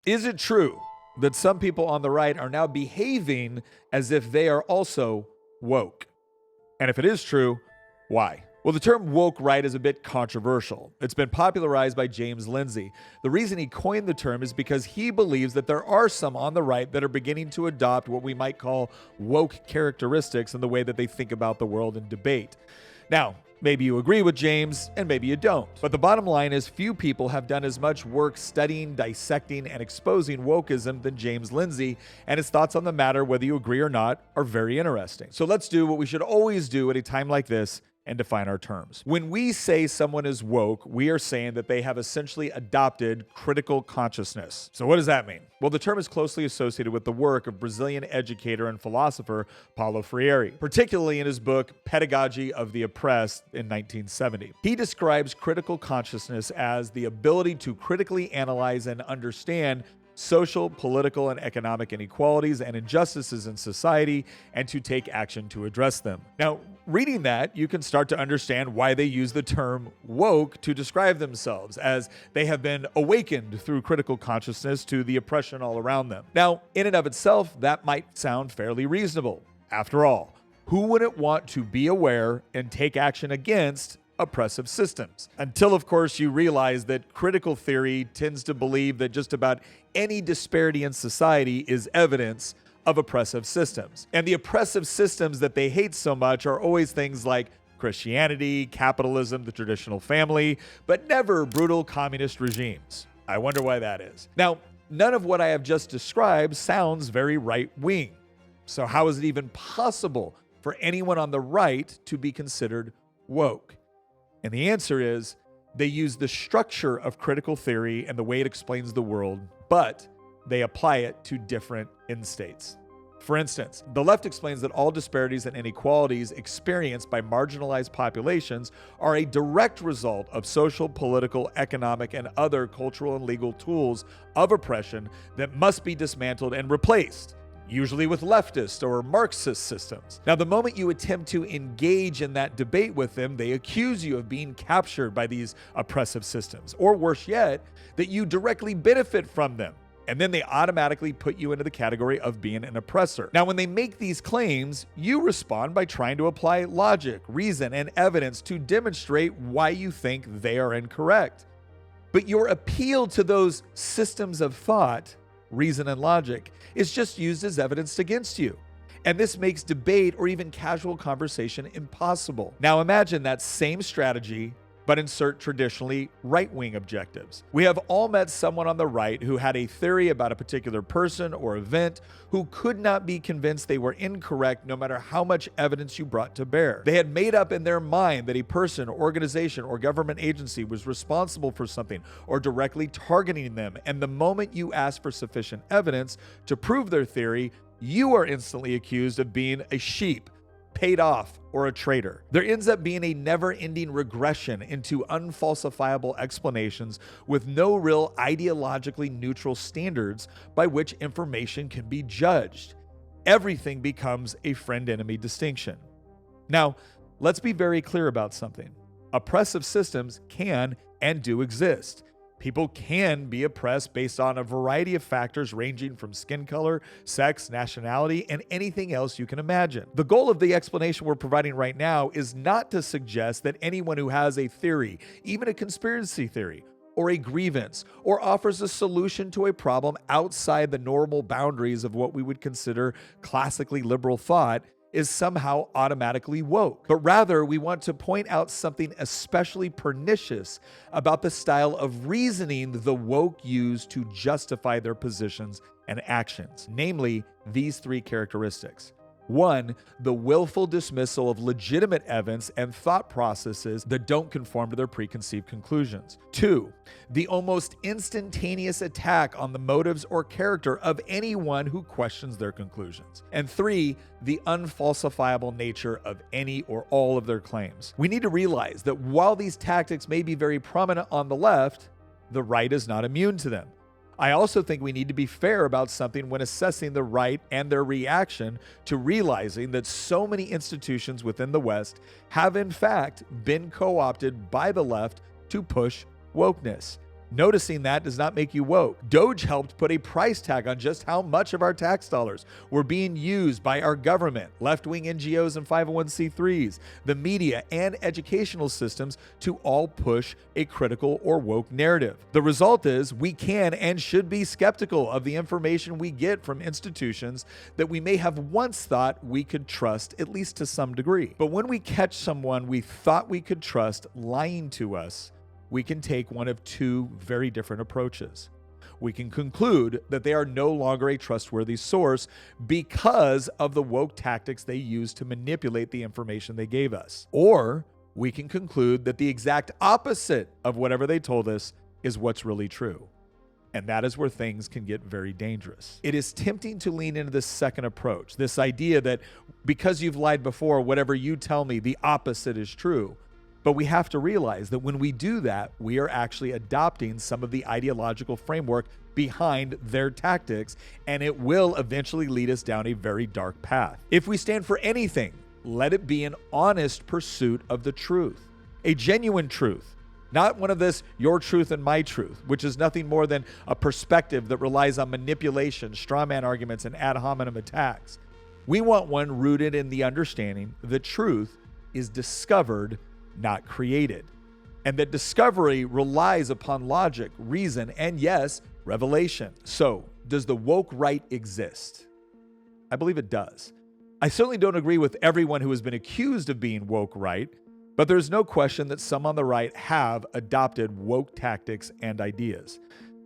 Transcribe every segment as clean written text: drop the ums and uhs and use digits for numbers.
Is it true that some people on the right are now behaving as if they are also woke? And if it is true, why? Well, the term woke right is a bit controversial. It's been popularized by James Lindsay. The reason he coined the term is because he believes that there are some on the right that are beginning to adopt what we might call woke characteristics in the way that they think about the world and debate. Now, maybe you agree with James and maybe you don't. But the bottom line is few people have done as much work studying, dissecting, and exposing wokeism than James Lindsay, and his thoughts on the matter, whether you agree or not, are very interesting. So let's do what we should always do at a time like this and define our terms. When we say someone is woke, we are saying that they have essentially adopted critical consciousness. So what does that mean? Well, the term is closely associated with the work of Brazilian educator and philosopher Paulo Freire, particularly in his book Pedagogy of the Oppressed in 1970. He describes critical consciousness as the ability to critically analyze and understand social, political, and economic inequalities and injustices in society, and to take action to address them. Now, reading that, you can start to understand why they use the term woke to describe themselves, as they have been awakened through critical consciousness to the oppression all around them. Now, in and of itself, that might sound fairly reasonable. After all, who wouldn't want to be aware and take action against oppressive systems? Until, of course, you realize that critical theory tends to believe that just about any disparity in society is evidence of oppressive systems. And the oppressive systems that they hate so much are always things like Christianity, capitalism, the traditional family, but never brutal communist regimes. I wonder why that is. Now, none of what I have just described sounds very right-wing. So how is it even possible for anyone on the right to be considered woke? And the answer is they use the structure of critical theory and the way it explains the world, but they apply it to different end states. For instance, the left explains that all disparities and inequalities experienced by marginalized populations are a direct result of social, political, economic, and other cultural and legal tools of oppression that must be dismantled and replaced, usually with leftist or Marxist systems. Now, the moment you attempt to engage in that debate with them, they accuse you of being captured by these oppressive systems, or worse yet, that you directly benefit from them. And then they automatically put you into the category of being an oppressor. Now, when they make these claims, you respond by trying to apply logic, reason, and evidence to demonstrate why you think they are incorrect. But your appeal to those systems of thought, reason, and logic is just used as evidence against you. And this makes debate or even casual conversation impossible. Now imagine that same strategy, but insert traditionally right-wing objectives. We have all met someone on the right who had a theory about a particular person or event who could not be convinced they were incorrect no matter how much evidence you brought to bear. They had made up in their mind that a person, organization, or government agency was responsible for something or directly targeting them, and the moment you ask for sufficient evidence to prove their theory, you are instantly accused of being a sheep, paid off, or a traitor. There ends up being a never-ending regression into unfalsifiable explanations with no real ideologically neutral standards by which information can be judged. Everything becomes a friend-enemy distinction. Now, let's be very clear about something. Oppressive systems can and do exist. People can be oppressed based on a variety of factors ranging from skin color, sex, nationality, and anything else you can imagine. The goal of the explanation we're providing right now is not to suggest that anyone who has a theory, even a conspiracy theory, or a grievance, or offers a solution to a problem outside the normal boundaries of what we would consider classically liberal thought, is somehow automatically woke. But rather, we want to point out something especially pernicious about the style of reasoning the woke use to justify their positions and actions, namely these three characteristics. 1, the willful dismissal of legitimate evidence and thought processes that don't conform to their preconceived conclusions. 2, the almost instantaneous attack on the motives or character of anyone who questions their conclusions. And 3, the unfalsifiable nature of any or all of their claims. We need to realize that while these tactics may be very prominent on the left, the right is not immune to them. I also think we need to be fair about something when assessing the right and their reaction to realizing that so many institutions within the West have in fact been co-opted by the left to push wokeness. Noticing that does not make you woke. Doge helped put a price tag on just how much of our tax dollars were being used by our government, left-wing NGOs and 501c3s, the media, and educational systems to all push a critical or woke narrative. The result is we can and should be skeptical of the information we get from institutions that we may have once thought we could trust, at least to some degree. But when we catch someone we thought we could trust lying to us, we can take one of two very different approaches. We can conclude that they are no longer a trustworthy source because of the woke tactics they use to manipulate the information they gave us. Or we can conclude that the exact opposite of whatever they told us is what's really true. And that is where things can get very dangerous. It is tempting to lean into this second approach, this idea that because you've lied before, whatever you tell me, the opposite is true. But we have to realize that when we do that, we are actually adopting some of the ideological framework behind their tactics, and it will eventually lead us down a very dark path. If we stand for anything, let it be an honest pursuit of the truth, a genuine truth, not one of this your truth and my truth, which is nothing more than a perspective that relies on manipulation, straw man arguments, and ad hominem attacks. We want one rooted in the understanding that truth is discovered, not created, and that discovery relies upon logic, reason, and yes, revelation. So, does the woke right exist? I believe it does. I certainly don't agree with everyone who has been accused of being woke right, but there's no question that some on the right have adopted woke tactics and ideas.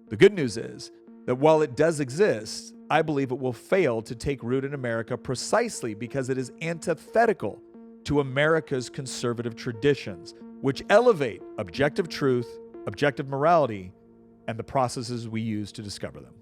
The good news is that while it does exist, I believe it will fail to take root in America precisely because it is antithetical to America's conservative traditions, which elevate objective truth, objective morality, and the processes we use to discover them.